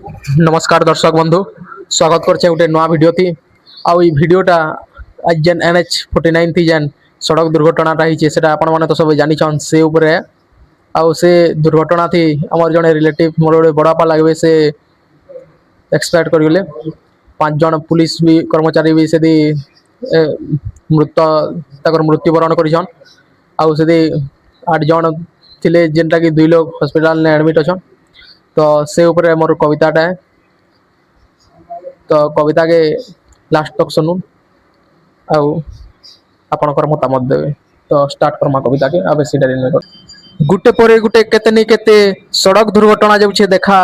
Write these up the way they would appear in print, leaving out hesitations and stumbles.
नमस्कार दर्शक बंधु, स्वागत करछे गोटे नया भिडियो थी। आउ ई भिडियोटा आज जेन NH49 थी जेन सड़क दुर्घटनाटा होइछे सेटा आपण माने तो सब जानिछन। से उपरे आउ से दुर्घटना थी हमर जने रिलेटिव मोर गोटे बड़ापा लागबे से एक्सपायर करगले। 5 जन पुलिस भी कर्मचारी भी सेदी मृत ताकर मृत्युवरण करिछन। आउ सेदी 8 जन थिले जेनटा कि 2 लोग हॉस्पिटल ने एडमिट अछन। तो से ऊपर मोर कविताटा है। तो कविता के लास्ट तक सुनु आउ आपणकर मतामत देवे। तो स्टार्ट करमा कविता के अब बेसी डेरी नै कर। गुटे परे गुटे केतेनी केते सड़क दुर्घटना जाउछे देखा,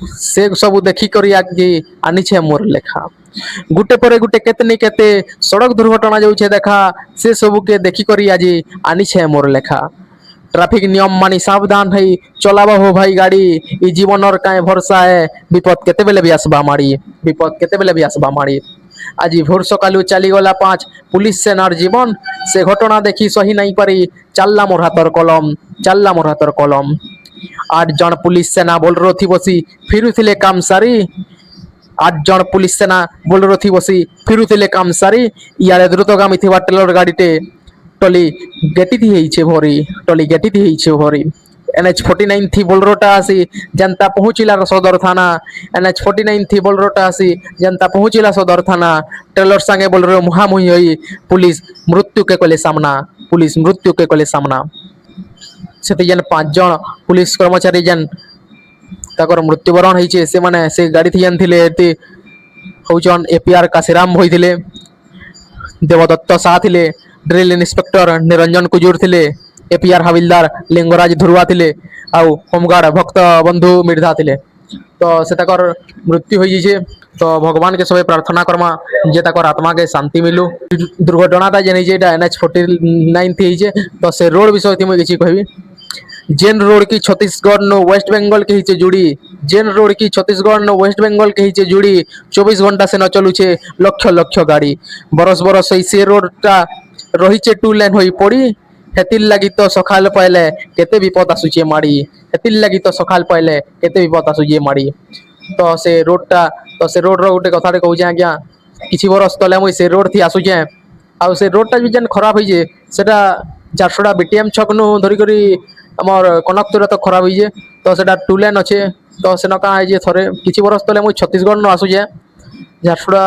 से सब देखी करी आगे आनी छे मोर लेखा। गुटे परे गुटे केतेनी केते सड़क दुर्घटना जाउछे देखा, से सब के देखी करी आज आनी छे मोर लेखा। ट्रैफिक नियम मानी सावधान है चलावा हो भाई गाड़ी, ई जीवनर काए भरसा है विपद केते बेले भी आसबा माड़ी, विपद केते बेले भी आसबा माड़ी। आज भोर सकालू चली गला 5 पुलिस सेनार जीवन, से घटना देखी सही नहीं पारी चलला मोर हातर कलम, चलला मोर हातर कलम। 8 जन पुलिस सेना बोलरो थी बसी फिरुथिले काम सारी, 8 जन पुलिस सेना बोलरो थी बसी फिरुथिले काम सारी। इयारे द्रुतगामी थिबा टेलर गाड़ीटे टली गेटी थी हेइछे भरी, टली गेटी थी हेइछे भरी। NH49 थी बोलरोटा आसी जनता पहुँचिला सदर थाना, NH49 थी बोलरोटा आसी जनता पहुँचिला सदर थाना। टेलर संगे बोलरो मुहामुही होई पुलिस मृत्यु के कले सामना, पुलिस मृत्यु के कले सामना। सेति जेन 5 जन पुलिस कर्मचारी जेन ताकर मृत्युवरण होइछे से माने से गाड़ी थी जेन थिले एति हौचन APR काशीराम होइथिले, देवदत्त शाह थिले, ड्रिल इंस्पेक्टर निरंजन कुजूर थिले, APR हविलदार लिंगराज धुरुआ थिले, आउ होमगार्ड भक्त बंधु मिर्धा थिले। तो से ताकर मृत्यु हो जाइए। तो भगवान के सबे प्रार्थना करमा जे ताकर आत्मा के शांति मिलू। दुर्घटनाटा जेन होइछे एटा NH49 थी होइछे। तो से रोड विषय थी मुई किछि कहबी। जेन रोड की छत्तीसगढ़ नो वेस्ट बेंगल के हिचे जुड़ी, जेन रोड की छत्तीसगढ़ नो वेस्ट बेंगल के हिचे जुड़ी 24 घंटा से न चलुछे लक्ष लक्ष गाड़ी। बरस बरस से रोडटा रहिछे 2 लेन होई पड़ी, हेतिल लगी तो सखाल पहले केते विपद आसुचे माड़ी, हेतिल लगी तो सखाल पहले केते विपद आसुचे माड़ी। तो से रोडटा तो से रोड रो गोटे कथाटे कहूचे आज्ञा, किछि बरस तले मुई से रोड थी आसुचे आउ से रोडटा भी जेन खराब होइछे सेटा झारसुड़ा BTM छक नु धरि करी हमर कनकपुर तो खराब होइछे। तो सेटा 2 लेन अच्छे। तो सेन का होइछे थरे किछि बरस तले मुई छत्तीसगढ़ नु आसुचे झारसुड़ा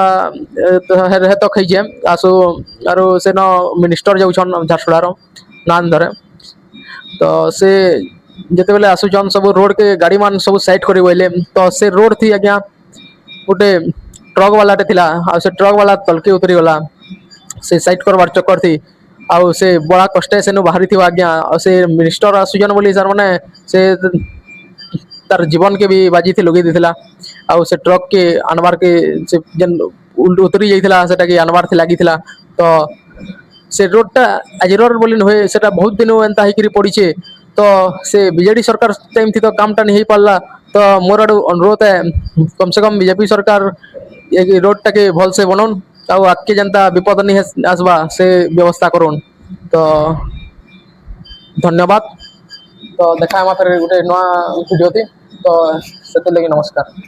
हे तो खइछे आसु आरो सेन मिनिस्टर जाउछन झारसुड़ा रो नान धरे। तो से जेते बेले आसुचन सब रोड के गाड़ी मान सब साइड करी बोइले। तो से रोड थी आज्ञा गोटे ट्रक वालाटे थिला, आ से ट्रक वाला तलके उतरी गला से साइड करबार चक्कर थी। आउ से बड़ा कष्टे सेनु बाहरी थी आज्ञा। आ से मिनिस्टर आसुचन बोली सर माने से तार जीवन के भी बाजी थी लगे दिथिला। आउ से ट्रक के अनबार के से जन उतरी जाइथिला सेटा के अनबार थी लागिथिला। तो से रोडटा आजिरोर बोली होए सेटा बहुत दिन एंता हिकरी पड़ीछे। तो से बीजेडी सरकार टाइम थी तो कामटा नहीं पारला। तो मोर आडू अनुरोध है कम से कम बीजेपी सरकार ये रोडटा के भल से बनन, आउ आके जनता विपद नहीं आसबा से व्यवस्था करुन। तो धन्यवाद। तो देखा फिर गोटे नया वीडियो थी। तो से लगे नमस्कार।